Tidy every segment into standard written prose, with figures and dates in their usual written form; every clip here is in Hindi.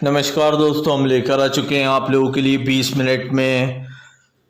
नमस्कार दोस्तों, हम लेकर आ चुके हैं आप लोगों के लिए 20 मिनट में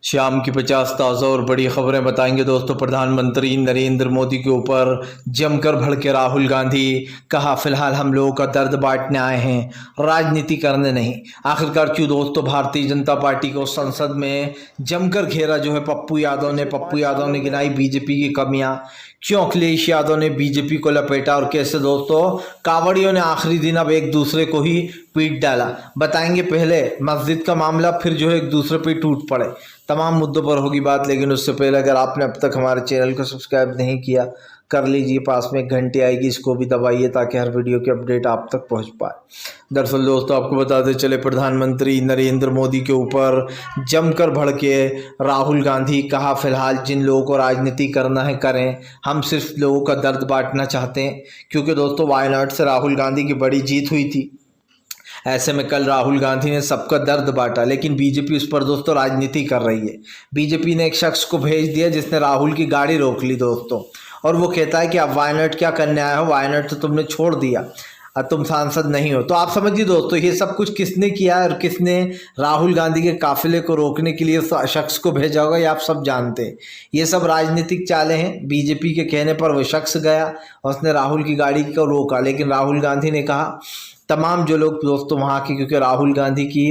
शाम की 50 ताज़ा और बड़ी खबरें बताएंगे। दोस्तों, प्रधानमंत्री नरेंद्र मोदी के ऊपर जमकर भड़के राहुल गांधी। कहा फिलहाल हम लोगों का दर्द बांटने आए हैं, राजनीति करने नहीं। आखिरकार क्यों दोस्तों भारतीय जनता पार्टी को संसद में जमकर घेरा जो है पप्पू यादव ने गिनाई बीजेपी की कमियां। क्यों अखिलेश यादव ने बीजेपी को लपेटा और कैसे दोस्तों कांवड़ियों ने आखिरी दिन अब एक दूसरे को ही पीट डाला, बताएंगे। पहले मस्जिद का मामला, फिर जो है एक दूसरे पे टूट पड़े। तमाम मुद्दों पर होगी बात, लेकिन उससे पहले अगर आपने अब तक हमारे चैनल को सब्सक्राइब नहीं किया कर लीजिए। पास में एक घंटी आएगी, इसको भी दबाइए ताकि हर वीडियो की अपडेट आप तक पहुंच पाए। दरअसल दोस्तों आपको बताते चले, प्रधानमंत्री नरेंद्र मोदी के ऊपर जमकर भड़के राहुल गांधी। कहा फिलहाल जिन लोगों को राजनीति करना है करें, हम सिर्फ लोगों का दर्द बांटना चाहते हैं। क्योंकि दोस्तों वायनाड से राहुल गांधी की बड़ी जीत हुई थी। ऐसे में कल राहुल गांधी ने सबका दर्द बांटा, लेकिन बीजेपी उस पर दोस्तों राजनीति कर रही है। बीजेपी ने एक शख्स को भेज दिया जिसने राहुल की गाड़ी रोक ली दोस्तों, और वो कहता है कि आप वायनाड क्या करने आए हो, वायनाड तो तुमने छोड़ दिया, अब तुम सांसद नहीं हो। तो आप समझिए दोस्तों ये सब कुछ किसने किया है और किसने राहुल गांधी के काफिले को रोकने के लिए शख्स को भेजा होगा, ये आप सब जानते हैं। ये सब राजनीतिक चालें हैं। बीजेपी के कहने पर वो शख्स गया और उसने राहुल की गाड़ी को रोका, लेकिन राहुल गांधी ने कहा तमाम जो लोग दोस्तों वहाँ के, क्योंकि राहुल गांधी की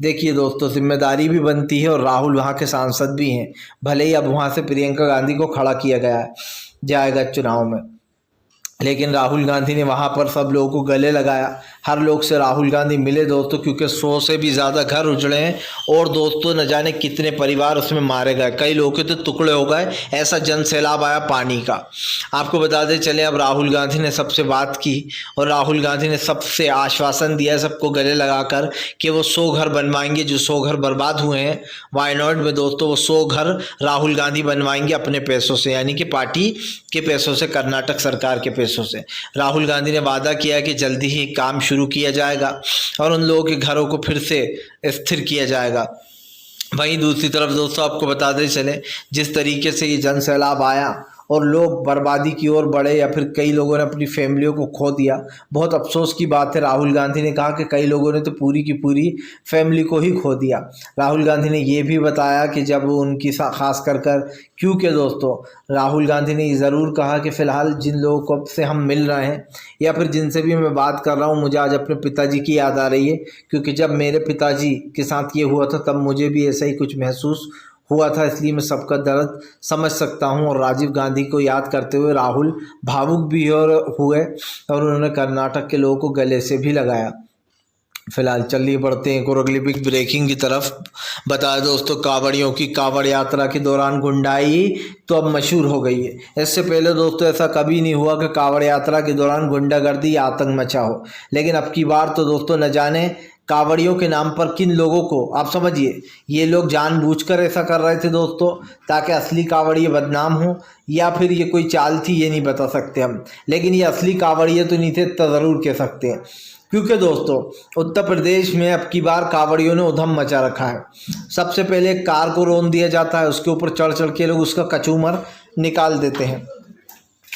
देखिए दोस्तों जिम्मेदारी भी बनती है और राहुल वहाँ के सांसद भी हैं। भले ही अब वहाँ से प्रियंका गांधी को खड़ा किया गया जाएगा चुनाव में, लेकिन राहुल गांधी ने वहाँ पर सब लोगों को गले लगाया। हर लोग से राहुल गांधी मिले दोस्तों, क्योंकि 100 से भी ज़्यादा घर उजड़े हैं और दोस्तों न जाने कितने परिवार उसमें मारे गए, कई लोगों के तो टुकड़े हो गए। ऐसा जन सैलाब आया पानी का। आपको बताते चले अब राहुल गांधी ने सबसे बात की और राहुल गांधी ने सबसे आश्वासन दिया सबको गले लगाकर कि वो 100 घर बनवाएंगे। जो 100 घर बर्बाद हुए हैं वायनाड में दोस्तों, वो 100 घर राहुल गांधी बनवाएंगे अपने पैसों से, यानी कि पार्टी के पैसों से, कर्नाटक सरकार के पैसों से। राहुल गांधी ने वादा किया कि जल्दी ही काम शुरू किया जाएगा और उन लोगों के घरों को फिर से स्थिर किया जाएगा। वहीं दूसरी तरफ दोस्तों आपको बताते चले, जिस तरीके से ये जन सैलाब आया और लोग बर्बादी की ओर बढ़े, या फिर कई लोगों ने अपनी फैमिलियों को खो दिया, बहुत अफसोस की बात है। राहुल गांधी ने कहा कि कई लोगों ने तो पूरी की पूरी फैमिली को ही खो दिया। राहुल गांधी ने ये भी बताया कि जब उनकी खास कर क्योंकि दोस्तों राहुल गांधी ने ये ज़रूर कहा कि फ़िलहाल जिन लोगों को से हम मिल रहे हैं या फिर जिनसे भी मैं बात कर रहा हूँ, मुझे आज अपने पिताजी की याद आ रही है, क्योंकि जब मेरे पिताजी के साथ ये हुआ था तब मुझे भी ऐसा ही कुछ महसूस हुआ था, इसलिए मैं सबका दर्द समझ सकता हूं। और राजीव गांधी को याद करते हुए राहुल भावुक भी हुए और उन्होंने कर्नाटक के लोगों को गले से भी लगाया। फिलहाल चलिए बढ़ते हैं और अगली बिग ब्रेकिंग की तरफ। बताया दोस्तों कांवड़ियों की कांवड़ यात्रा के दौरान गुंडाई तो अब मशहूर हो गई है। इससे पहले दोस्तों ऐसा कभी नहीं हुआ कि कांवड़ यात्रा के दौरान गुंडागर्दी या आतंक मचा हो, लेकिन अब की बार तो दोस्तों न जाने कांवड़ियों के नाम पर किन लोगों को, आप समझिए ये लोग जानबूझकर ऐसा कर रहे थे दोस्तों ताकि असली कांवड़िए बदनाम हो, या फिर ये कोई चाल थी ये नहीं बता सकते हम, लेकिन ये असली कांवड़िए तो नहीं थे तो ज़रूर कह सकते हैं। क्योंकि दोस्तों उत्तर प्रदेश में अब की बार कांवड़ियों ने उधम मचा रखा है। सबसे पहले एक कार को रोन दिया जाता है, उसके ऊपर चढ़ चढ़ के लोग उसका कचूमर निकाल देते हैं।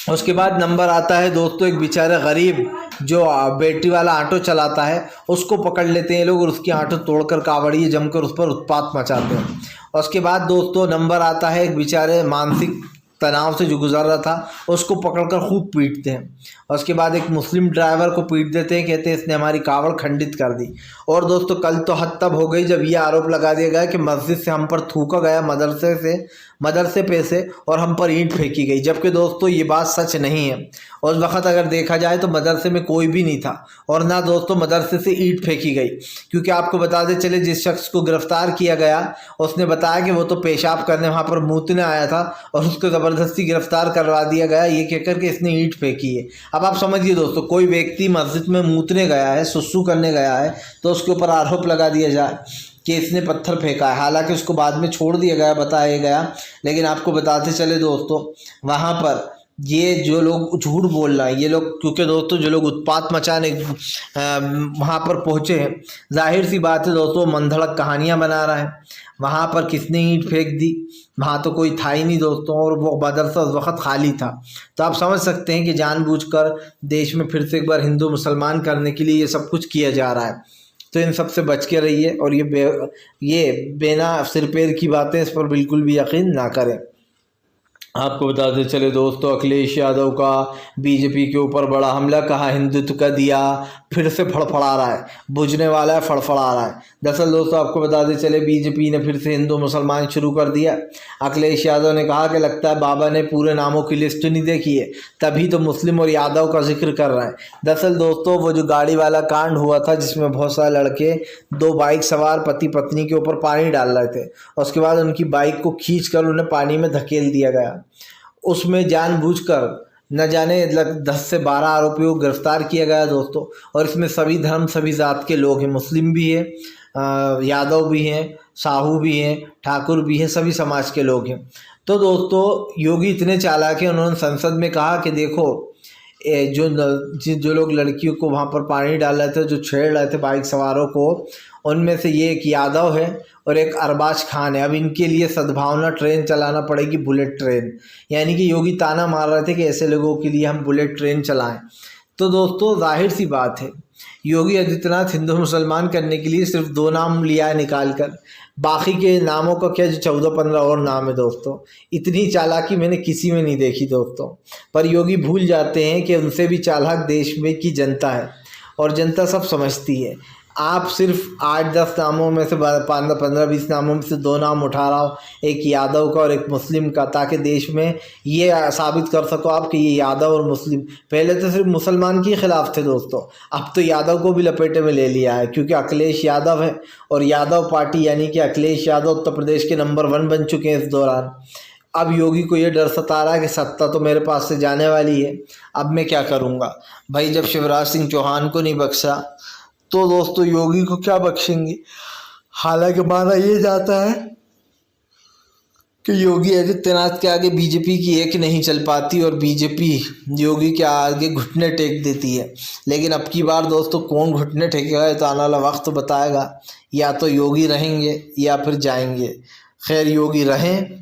उसके बाद नंबर आता है दोस्तों एक बेचारा गरीब जो बैटरी वाला ऑटो चलाता है, उसको पकड़ लेते हैं लोग और उसकी ऑटो तोड़कर कांवड़िए जमकर उस पर उत्पात मचाते हैं। उसके बाद दोस्तों नंबर आता है एक बेचारे मानसिक तनाव से जो गुजर रहा था, उसको पकड़कर खूब पीटते हैं। उसके बाद एक मुस्लिम ड्राइवर को पीट देते हैं, कहते हैं इसने हमारी कांवड़ खंडित कर दी। और दोस्तों कल तो हद तब हो गई जब ये आरोप लगा दिया गया कि मस्जिद से हम पर थूका गया मदरसे पे से और हम पर ईंट फेंकी गई, जबकि दोस्तों ये बात सच नहीं है। उस वक़्त अगर देखा जाए तो मदरसे में कोई भी नहीं था और ना दोस्तों मदरसे से ईंट फेंकी गई, क्योंकि आपको बताते चले जिस शख्स को गिरफ्तार किया गया उसने बताया कि वो तो पेशाब करने वहाँ पर मूतने आया था और उसको ज़बरदस्ती गिरफ्तार करवा दिया गया ये कहकर के इसने ईंट फेंकी है। अब आप समझिए दोस्तों कोई व्यक्ति मस्जिद में मूतने गया है, सुसु करने गया है, तो उसके ऊपर आरोप लगा दिया जाए कि इसने पत्थर फेंका है। हालांकि उसको बाद में छोड़ दिया गया, बताया गया, लेकिन आपको बताते चले दोस्तों वहाँ पर ये जो लोग झूठ बोल रहे हैं ये लोग, क्योंकि दोस्तों जो लोग उत्पात मचाने वहाँ पर पहुँचे हैं, जाहिर सी बात है दोस्तों मंधड़क कहानियाँ बना रहा है। वहाँ पर किसने ईंट फेंक दी, वहाँ तो कोई था ही नहीं दोस्तों, और वो मदरसा उस वक़्त खाली था। तो आप समझ सकते हैं कि जानबूझकर देश में फिर से एक बार हिंदू मुसलमान करने के लिए ये सब कुछ किया जा रहा है। तो इन सब से बच के रहिए और ये बिना सिर पैर की बातें इस पर बिल्कुल भी यकीन ना करें। आपको बताते चले दोस्तों, अखिलेश यादव का बीजेपी के ऊपर बड़ा हमला, कहा हिंदुत्व का दिया फिर से फड़फड़ा रहा है, बुझने वाला है, फड़फड़ा रहा है। दरअसल दोस्तों आपको बताते चले, बीजेपी ने फिर से हिंदू मुसलमान शुरू कर दिया। अखिलेश यादव ने कहा कि लगता है बाबा ने पूरे नामों की लिस्ट नहीं देखी है, तभी तो मुस्लिम और यादव का जिक्र कर रहे हैं। दरअसल दोस्तों वो जो गाड़ी वाला कांड हुआ था जिसमें बहुत सारे लड़के 2 बाइक सवार पति पत्नी के ऊपर पानी डाल रहे थे, उसके बाद उनकी बाइक को खींचकर उन्हें पानी में धकेल दिया गया, उसमें जानबूझकर न जाने 10 से 12 आरोपियों को गिरफ्तार किया गया दोस्तों। और इसमें सभी धर्म सभी जात के लोग हैं, मुस्लिम भी हैं, यादव भी हैं, साहू भी हैं, ठाकुर भी हैं, सभी समाज के लोग हैं। तो दोस्तों योगी इतने चालाक हैं, उन्होंने संसद में कहा कि देखो जो लोग लड़कियों को वहाँ पर पानी डाल रहे थे, जो छेड़ रहे थे बाइक सवारों को, उनमें से ये एक यादव है और एक अरबाज खान है। अब इनके लिए सद्भावना ट्रेन चलाना पड़ेगी, बुलेट ट्रेन। यानी कि योगी ताना मार रहे थे कि ऐसे लोगों के लिए हम बुलेट ट्रेन चलाएं। तो दोस्तों जाहिर सी बात है, योगी आदित्यनाथ हिंदू मुसलमान करने के लिए सिर्फ 2 नाम लिया है निकाल कर, बाकी के नामों का क्या जो 14-15 और नाम है दोस्तों। इतनी चालाकी मैंने किसी में नहीं देखी दोस्तों। पर योगी भूल जाते हैं कि उनसे भी चालाक देश में की जनता है और जनता सब समझती है। आप सिर्फ 8-10 नामों में से 15-20 नामों में से 2 नाम उठा रहा हो, एक यादव का और एक मुस्लिम का, ताकि देश में ये साबित कर सको आप कि ये यादव और मुस्लिम। पहले तो सिर्फ मुसलमान के खिलाफ थे दोस्तों, अब तो यादव को भी लपेटे में ले लिया है, क्योंकि अखिलेश यादव है और यादव पार्टी यानी कि अखिलेश यादव उत्तर प्रदेश के नंबर 1 बन चुके हैं इस दौरान। अब योगी को ये डर सता रहा है कि सत्ता तो मेरे पास से जाने वाली है, अब मैं क्या करूँगा। भाई जब शिवराज सिंह चौहान को नहीं बख्शा तो दोस्तों योगी को क्या बख्शेंगे। हालांकि माना ये जाता है कि योगी आदित्यनाथ के आगे बीजेपी की एक नहीं चल पाती और बीजेपी योगी के आगे घुटने टेक देती है। लेकिन अब की बार दोस्तों कौन घुटने टेकेगा तो आने वाला वक्त बताएगा, या तो योगी रहेंगे या फिर जाएंगे। खैर योगी रहें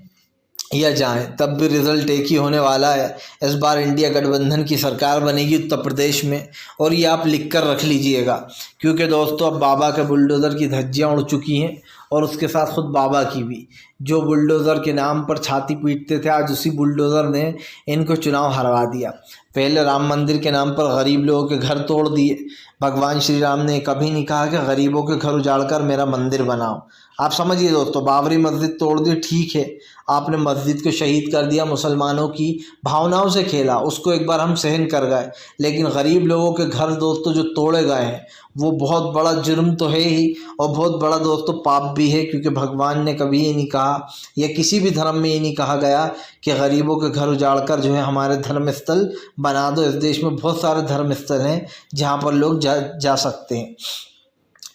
या जाएं, तब भी रिजल्ट एक ही होने वाला है। इस बार इंडिया गठबंधन की सरकार बनेगी उत्तर प्रदेश में, और ये आप लिख कर रख लीजिएगा, क्योंकि दोस्तों अब बाबा के बुलडोज़र की धज्जियां उड़ चुकी हैं और उसके साथ खुद बाबा की भी। जो बुलडोज़र के नाम पर छाती पीटते थे, आज उसी बुलडोज़र ने इनको चुनाव हरवा दिया। पहले राम मंदिर के नाम पर गरीब लोगों के घर तोड़ दिए। भगवान श्री राम ने कभी नहीं कहा कि गरीबों के घर उजाड़कर मेरा मंदिर बनाओ। आप समझिए दोस्तों, बाबरी मस्जिद तोड़ दी, ठीक है, आपने मस्जिद को शहीद कर दिया, मुसलमानों की भावनाओं से खेला, उसको एक बार हम सहन कर गए। लेकिन गरीब लोगों के घर दोस्तों जो तोड़े गए हैं वो बहुत बड़ा जुर्म तो है ही, और बहुत बड़ा दोस्तों पाप भी है, क्योंकि भगवान ने कभी ये नहीं कहा, या किसी भी धर्म में ये नहीं कहा गया कि गरीबों के घर उजाड़कर जो है हमारे धर्म स्थल बना दो। इस देश में बहुत सारे धर्म स्थल हैं जहाँ पर लोग जा सकते हैं।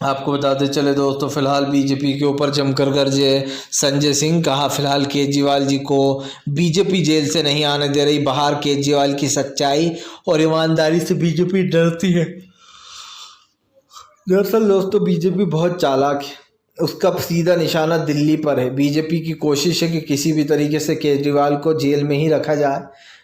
आपको बताते चले दोस्तों, फिलहाल बीजेपी के ऊपर जमकर गरजे संजय सिंह। कहा फिलहाल केजरीवाल जी को बीजेपी जेल से नहीं आने दे रही, बाहर केजरीवाल की सच्चाई और ईमानदारी से बीजेपी डरती है। दरअसल दोस्तों बीजेपी बहुत चालाक है, उसका सीधा निशाना दिल्ली पर है। बीजेपी की कोशिश है कि किसी भी तरीके से केजरीवाल को जेल में ही रखा जाए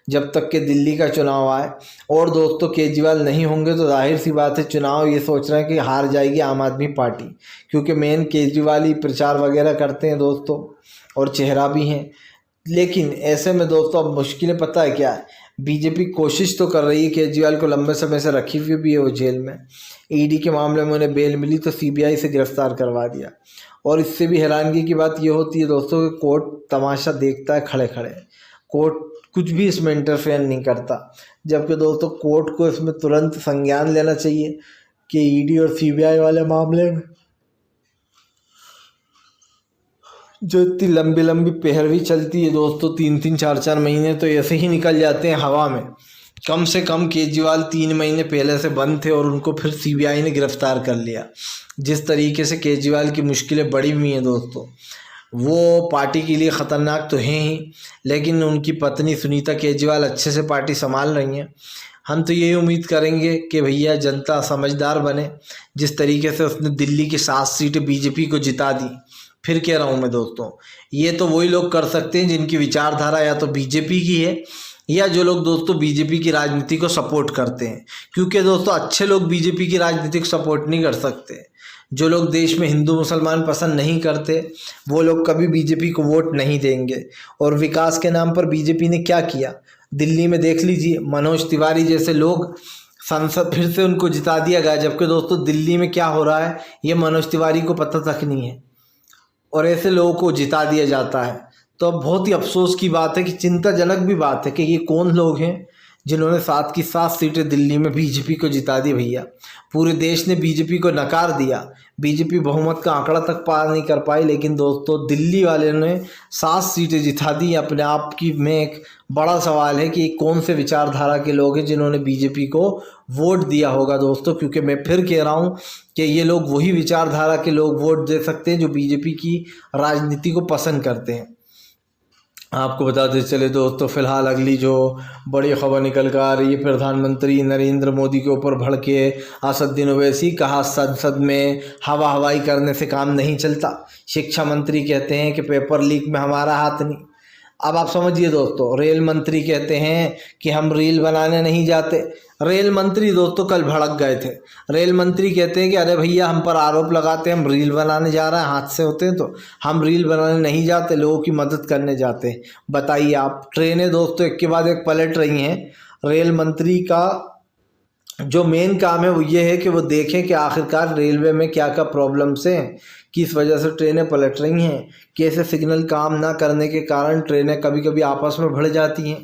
जब तक कि दिल्ली का चुनाव आए। और दोस्तों केजरीवाल नहीं होंगे तो जाहिर सी बात है चुनाव ये सोच रहे हैं कि हार जाएगी आम आदमी पार्टी, क्योंकि मेन केजरीवाल ही प्रचार वगैरह करते हैं दोस्तों और चेहरा भी हैं। लेकिन ऐसे में दोस्तों अब मुश्किलें पता है क्या है, बीजेपी कोशिश तो कर रही है, केजरीवाल को लंबे समय से रखी हुई भी है वो जेल में। ईडी के मामले में उन्हें बेल मिली तो सीबीआई से गिरफ्तार करवा दिया। और इससे भी हैरानगी की बात ये होती है दोस्तों कि कोर्ट तमाशा देखता है खड़े खड़े, कोर्ट कुछ भी इसमें इंटरफेयर नहीं करता। जबकि दोस्तों कोर्ट को इसमें तुरंत संज्ञान लेना चाहिए कि ईडी और सीबीआई वाले मामले में जो इतनी लंबी लंबी पैरवी चलती है दोस्तों, 3-3 4-4 महीने तो ऐसे ही निकल जाते हैं हवा में। कम से कम केजरीवाल 3 महीने पहले से बंद थे और उनको फिर सीबीआई ने गिरफ्तार कर लिया। जिस तरीके से केजरीवाल की मुश्किलें बढ़ी हुई हैं दोस्तों, वो पार्टी के लिए ख़तरनाक तो हैं ही, लेकिन उनकी पत्नी सुनीता केजरीवाल अच्छे से पार्टी संभाल रही हैं। हम तो यही उम्मीद करेंगे कि भैया जनता समझदार बने। जिस तरीके से उसने दिल्ली की 7 सीटें बीजेपी को जिता दी, फिर कह रहा हूँ मैं दोस्तों, ये तो वही लोग कर सकते हैं जिनकी विचारधारा या तो बीजेपी की है या जो लोग दोस्तों बीजेपी की राजनीति को सपोर्ट करते हैं। क्योंकि दोस्तों अच्छे लोग बीजेपी की राजनीति को सपोर्ट नहीं कर सकते, जो लोग देश में हिंदू मुसलमान पसंद नहीं करते वो लोग कभी बीजेपी को वोट नहीं देंगे। और विकास के नाम पर बीजेपी ने क्या किया, दिल्ली में देख लीजिए, मनोज तिवारी जैसे लोग संसद फिर से उनको जिता दिया गया, जबकि दोस्तों दिल्ली में क्या हो रहा है ये मनोज तिवारी को पता तक नहीं है, और ऐसे लोगों को जिता दिया जाता है। तो अब बहुत ही अफसोस की बात है कि चिंताजनक भी बात है कि ये कौन लोग हैं जिन्होंने 7 की 7 सीटें दिल्ली में बीजेपी को जिता दी। भैया पूरे देश ने बीजेपी को नकार दिया, बीजेपी बहुमत का आंकड़ा तक पार नहीं कर पाई, लेकिन दोस्तों दिल्ली वाले ने 7 सीटें जिता दी। अपने आप की में एक बड़ा सवाल है कि ये कौन से विचारधारा के लोग हैं जिन्होंने बीजेपी को वोट दिया होगा दोस्तों, क्योंकि मैं फिर कह रहा हूँ कि ये लोग वही विचारधारा के लोग वोट दे सकते हैं जो बीजेपी की राजनीति को पसंद करते हैं। आपको बताते चले दोस्तों, फिलहाल अगली जो बड़ी खबर निकल कर आ रही है, प्रधानमंत्री नरेंद्र मोदी के ऊपर भड़के असदुद्दीन ओवैसी, कहा संसद में हवा हवाई करने से काम नहीं चलता। शिक्षा मंत्री कहते हैं कि पेपर लीक में हमारा हाथ नहीं। अब आप समझिए दोस्तों, रेल मंत्री कहते हैं कि हम रील बनाने नहीं जाते। रेल मंत्री दोस्तों कल भड़क गए थे। रेल मंत्री कहते हैं कि अरे भैया हम पर आरोप लगाते हैं हम रील बनाने जा रहे हैं, हादसे होते हैं तो हम रील बनाने नहीं जाते, लोगों की मदद करने जाते हैं। बताइए आप, ट्रेनें दोस्तों एक के बाद एक पलट रही हैं। रेल मंत्री का जो मेन काम है वो ये है कि वो देखें कि आखिरकार रेलवे में क्या क्या प्रॉब्लम्स हैं, किस वजह से ट्रेनें पलट रही हैं, कैसे सिग्नल काम ना करने के कारण ट्रेनें कभी कभी आपस में भिड़ जाती हैं,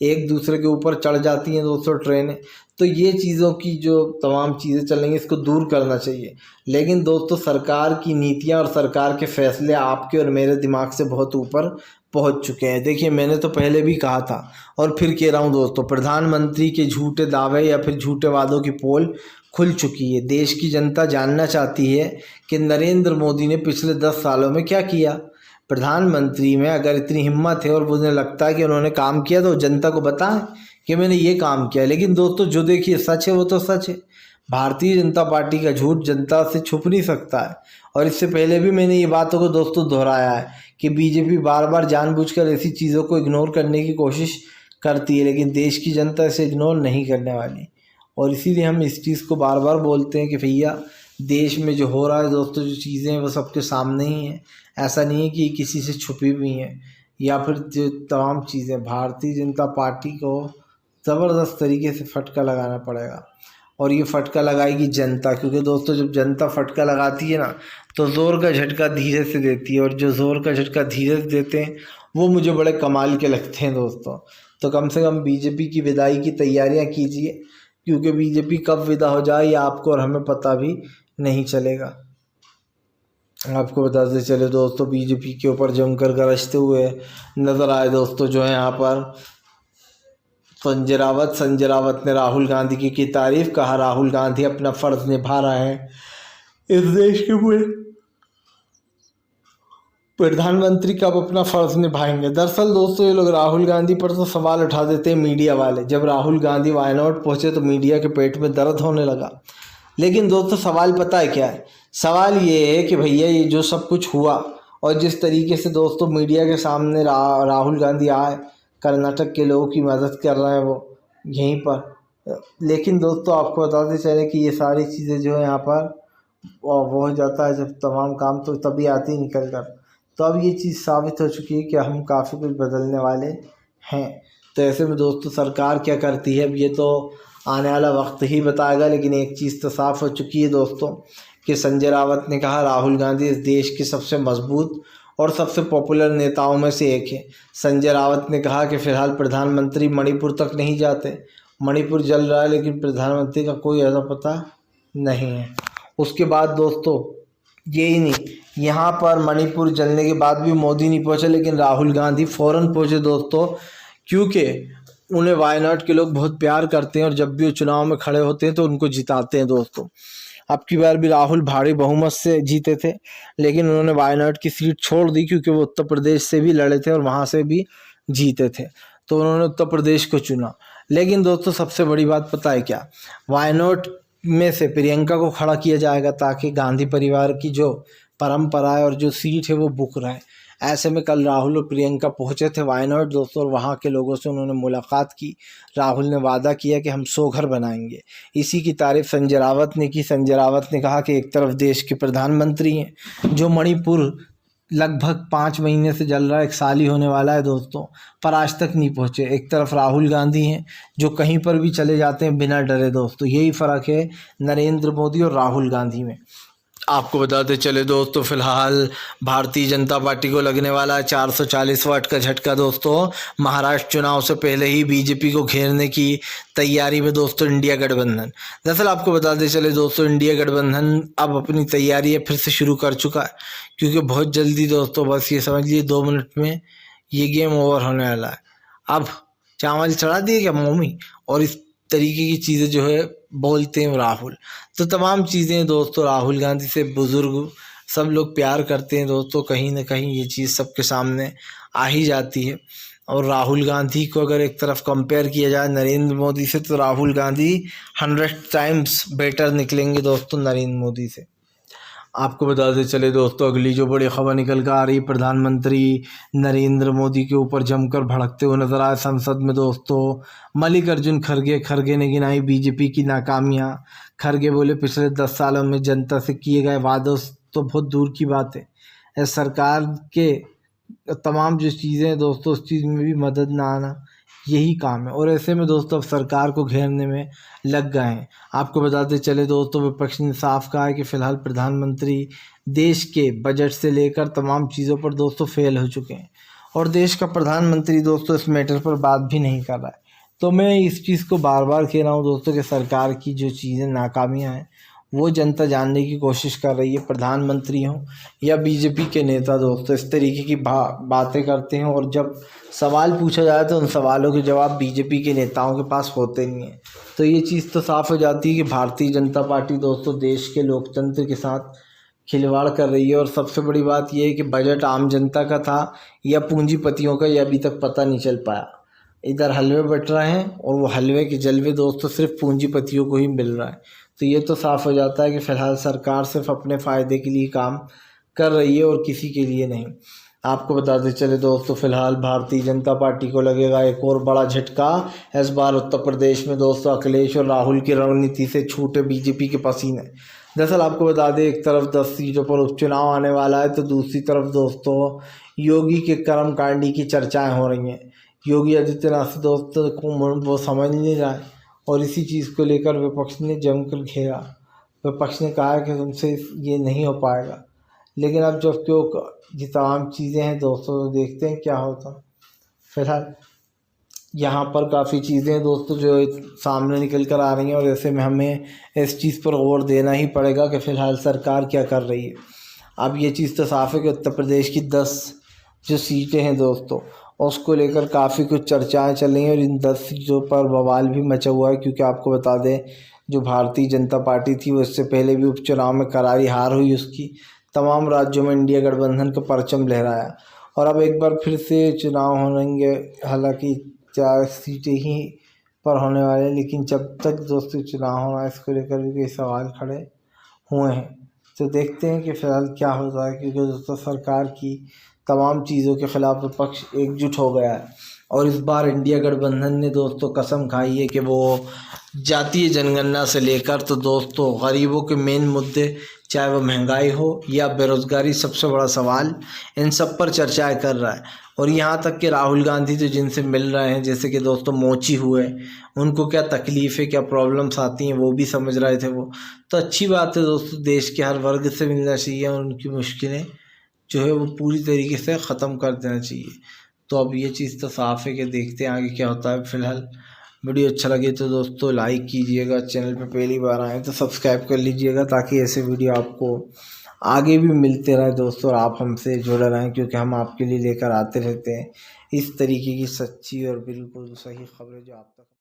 एक दूसरे के ऊपर चढ़ जाती हैं दोस्तों ट्रेनें। तो ये चीज़ों की जो तमाम चीज़ें चल रही हैं इसको दूर करना चाहिए। लेकिन दोस्तों सरकार की नीतियाँ और सरकार के फैसले आपके और मेरे दिमाग से बहुत ऊपर पहुंच चुके हैं। देखिए मैंने तो पहले भी कहा था और फिर कह रहा हूं दोस्तों, प्रधानमंत्री के झूठे दावे या फिर झूठे वादों की पोल खुल चुकी है। देश की जनता जानना चाहती है कि नरेंद्र मोदी ने पिछले 10 सालों में क्या किया। प्रधानमंत्री में अगर इतनी हिम्मत है और मुझे लगता है कि उन्होंने काम किया तो जनता को बताएं कि मैंने ये काम किया। लेकिन दोस्तों जो देखिए सच है वो तो सच है। भारतीय जनता पार्टी का झूठ जनता से छुप नहीं सकता है। और इससे पहले भी मैंने ये बातों को दोस्तों दोहराया है कि बीजेपी बार बार जानबूझकर ऐसी चीज़ों को इग्नोर करने की कोशिश करती है, लेकिन देश की जनता इसे इग्नोर नहीं करने वाली। और इसीलिए हम इस चीज़ को बार बार बोलते हैं कि भैया देश में जो हो रहा है दोस्तों, जो चीज़ें हैं वो सबके सामने ही हैं। ऐसा नहीं है कि किसी से छुपी हुई हैं या फिर जो तमाम चीज़ें, भारतीय जनता पार्टी को ज़बरदस्त तरीके से फटका लगाना पड़ेगा। और ये फटका लगाएगी जनता, क्योंकि दोस्तों जब जनता फटका लगाती है ना तो ज़ोर का झटका धीरे से देती है, और जो ज़ोर का झटका धीरे से देते हैं वो मुझे बड़े कमाल के लगते हैं दोस्तों। तो कम से कम बीजेपी की विदाई की तैयारियां कीजिए, क्योंकि बीजेपी कब विदा हो जाए ये आपको और हमें पता भी नहीं चलेगा। आपको बताते चले दोस्तों, बीजेपी के ऊपर जमकर गरजते हुए नज़र आए दोस्तों जो है यहाँ पर संजय रावत ने राहुल गांधी की तारीफ, कहा राहुल गांधी अपना फर्ज निभा रहे हैं इस देश के पूरे। प्रधानमंत्री कब अपना फर्ज निभाएंगे। दरअसल दोस्तों ये लोग राहुल गांधी पर तो सवाल उठा देते हैं मीडिया वाले। जब राहुल गांधी वायनाड पहुंचे तो मीडिया के पेट में दर्द होने लगा। लेकिन दोस्तों सवाल पता है क्या है, सवाल ये है कि भैया ये जो सब कुछ हुआ और जिस तरीके से दोस्तों मीडिया के सामने राहुल गांधी आए, कर्नाटक के लोगों की मदद कर रहे हैं वो यहीं पर। लेकिन दोस्तों आपको बताते चले कि ये सारी चीज़ें जो है यहाँ पर वो हो जाता है जब तमाम काम तो तभी आती ही निकल कर। तो अब ये चीज़ साबित हो चुकी है कि हम काफ़ी कुछ बदलने वाले हैं। तो ऐसे में दोस्तों सरकार क्या करती है अब ये तो आने वाला वक्त ही बताएगा। लेकिन एक चीज़ तो साफ़ हो चुकी है दोस्तों कि संजय रावत ने कहा राहुल गांधी इस देश के सबसे मजबूत और सबसे पॉपुलर नेताओं में से एक है। संजय रावत ने कहा कि फ़िलहाल प्रधानमंत्री मणिपुर तक नहीं जाते, मणिपुर जल रहा है लेकिन प्रधानमंत्री का कोई ऐसा पता नहीं है। उसके बाद दोस्तों यही नहीं, यहाँ पर मणिपुर जलने के बाद भी मोदी नहीं पहुँचे, लेकिन राहुल गांधी फ़ौरन पहुँचे दोस्तों, क्योंकि उन्हें वायनाड के लोग बहुत प्यार करते हैं और जब भी वो चुनाव में खड़े होते हैं तो उनको जिताते हैं दोस्तों। अब की बार भी राहुल भारी बहुमत से जीते थे, लेकिन उन्होंने वायनाड की सीट छोड़ दी क्योंकि वो उत्तर प्रदेश से भी लड़े थे और वहाँ से भी जीते थे, तो उन्होंने उत्तर प्रदेश को चुना। लेकिन दोस्तों सबसे बड़ी बात पता है क्या, वायनाड में से प्रियंका को खड़ा किया जाएगा ताकि गांधी परिवार की जो परंपरा है और जो सीट है वो बुक रहे। ऐसे में कल राहुल और प्रियंका पहुंचे थे वायनाड दोस्तों, और वहां के लोगों से उन्होंने मुलाकात की। राहुल ने वादा किया कि हम 100 घर बनाएंगे। इसी की तारीफ संजय रावत ने की। संजय रावत ने कहा कि एक तरफ देश के प्रधानमंत्री हैं जो मणिपुर लगभग 5 महीने से जल रहा है, 1 साल ही होने वाला है दोस्तों, पर आज तक नहीं पहुंचे। एक तरफ राहुल गांधी हैं जो कहीं पर भी चले जाते हैं बिना डरे दोस्तों। यही फ़र्क है नरेंद्र मोदी और राहुल गांधी में। आपको बताते चले दोस्तों, फिलहाल भारतीय जनता पार्टी को लगने वाला है 440 वाट का झटका दोस्तों। महाराष्ट्र चुनाव से पहले ही बीजेपी को घेरने की तैयारी में दोस्तों इंडिया गठबंधन। दरअसल आपको बताते चले दोस्तों, इंडिया गठबंधन अब अपनी तैयारी फिर से शुरू कर चुका है, क्योंकि बहुत जल्दी दोस्तों, बस ये समझ लीजिए 2 मिनट में ये गेम ओवर होने वाला है। अब चावल चढ़ा दिए क्या मम्मी, और इस तरीके की चीज़ें जो है बोलते हैं राहुल। तो तमाम चीज़ें दोस्तों, राहुल गांधी से बुज़ुर्ग सब लोग प्यार करते हैं दोस्तों, कहीं ना कहीं ये चीज़ सबके सामने आ ही जाती है। और राहुल गांधी को अगर एक तरफ कंपेयर किया जाए नरेंद्र मोदी से, तो राहुल गांधी 100 टाइम्स बेटर निकलेंगे दोस्तों नरेंद्र मोदी से। आपको बताते चले दोस्तों, अगली जो बड़ी खबर निकल कर आ रही, प्रधानमंत्री नरेंद्र मोदी के ऊपर जमकर भड़कते हुए नजर आए संसद में दोस्तों। मल्लिकार्जुन खड़गे ने गिनाई बीजेपी की नाकामियां। खड़गे बोले पिछले 10 सालों में जनता से किए गए वादों तो बहुत दूर की बात है, इस सरकार के तमाम जो चीज़ें दोस्तों, उस चीज़ में भी मदद ना आना, यही काम है। और ऐसे में दोस्तों अब सरकार को घेरने में लग गए हैं। आपको बताते चले दोस्तों, विपक्ष ने साफ कहा है कि फ़िलहाल प्रधानमंत्री देश के बजट से लेकर तमाम चीज़ों पर दोस्तों फेल हो चुके हैं, और देश का प्रधानमंत्री दोस्तों इस मैटर पर बात भी नहीं कर रहा है। तो मैं इस चीज़ को बार बार कह रहा हूँ दोस्तों कि सरकार की जो चीज़ें नाकामियाँ हैं वो जनता जानने की कोशिश कर रही है। प्रधानमंत्री हों या बीजेपी के नेता दोस्तों, इस तरीके की बातें करते हैं, और जब सवाल पूछा जाए तो उन सवालों के जवाब बीजेपी के नेताओं के पास होते नहीं हैं। तो ये चीज़ तो साफ हो जाती है कि भारतीय जनता पार्टी दोस्तों देश के लोकतंत्र के साथ खिलवाड़ कर रही है। और सबसे बड़ी बात यह है कि बजट आम जनता का था या पूंजीपतियों का, यह अभी तक पता नहीं चल पाया। इधर हलवे बट रहे हैं, और वो हलवे के जलवे दोस्तों सिर्फ पूंजीपतियों को ही मिल रहा है। तो ये तो साफ हो जाता है कि फ़िलहाल सरकार सिर्फ अपने फ़ायदे के लिए काम कर रही है और किसी के लिए नहीं। आपको बताते चले दोस्तों, फिलहाल भारतीय जनता पार्टी को लगेगा एक और बड़ा झटका। इस बार उत्तर प्रदेश में दोस्तों अखिलेश और राहुल की रणनीति से छूटे बीजेपी के पसीने। दरअसल आपको बता दें, एक तरफ 10 सीटों पर उपचुनाव आने वाला है, तो दूसरी तरफ दोस्तों योगी के कर्मकांडी की चर्चाएं हो रही हैं। योगी आदित्यनाथ दोस्तों को वो समझ नहीं रहा है, और इसी चीज़ को लेकर विपक्ष ने जमकर घेरा। विपक्ष ने कहा कि तुमसे ये नहीं हो पाएगा, लेकिन अब जब क्यों ये तमाम चीज़ें हैं दोस्तों, देखते हैं क्या होता। फिलहाल यहाँ पर काफ़ी चीज़ें दोस्तों जो सामने निकल कर आ रही हैं, और ऐसे में हमें इस चीज़ पर गौर देना ही पड़ेगा कि फ़िलहाल सरकार क्या कर रही है। अब ये चीज़ तो साफ है कि उत्तर प्रदेश की 10 जो सीटें हैं दोस्तों, उसको लेकर काफ़ी कुछ चर्चाएं चल रही हैं, और इन 10 सीटों पर बवाल भी मचा हुआ है। क्योंकि आपको बता दें, जो भारतीय जनता पार्टी थी वो इससे पहले भी उपचुनाव में करारी हार हुई उसकी। तमाम राज्यों में इंडिया गठबंधन का परचम लहराया, और अब एक बार फिर से चुनाव होंगे। हालांकि 4 सीटें ही पर होने वाले हैं, लेकिन जब तक दोस्तों चुनाव होना है, इसको लेकर भी कई सवाल खड़े हुए हैं। तो देखते हैं कि फ़िलहाल क्या होता है, क्योंकि दोस्तों सरकार की तमाम चीज़ों के ख़िलाफ़ विपक्ष एकजुट हो गया है। और इस बार इंडिया गठबंधन ने दोस्तों कसम खाई है कि वो जातीय जनगणना से लेकर तो दोस्तों गरीबों के मेन मुद्दे, चाहे वो महंगाई हो या बेरोज़गारी, सबसे बड़ा सवाल, इन सब पर चर्चाएं कर रहा है। और यहाँ तक कि राहुल गांधी तो जिनसे मिल रहे हैं, जैसे कि दोस्तों मोची हुए, उनको क्या तकलीफ़ है, क्या प्रॉब्लम्स आती हैं, वो भी समझ रहे थे वो। तो अच्छी बात है दोस्तों, देश के हर वर्ग से मिलना चाहिए, और उनकी मुश्किलें जो है वो पूरी तरीके से ख़त्म कर देना चाहिए। तो अब ये चीज़ तो साफ़ है कि देखते हैं आगे क्या होता है। फ़िलहाल वीडियो अच्छा लगे तो दोस्तों लाइक कीजिएगा, चैनल पे पहली बार आए तो सब्सक्राइब कर लीजिएगा, ताकि ऐसे वीडियो आपको आगे भी मिलते रहे दोस्तों, और आप हमसे जुड़े रहें, क्योंकि हम आपके लिए लेकर आते रहते हैं इस तरीके की सच्ची और बिल्कुल सही खबरें जो आप तक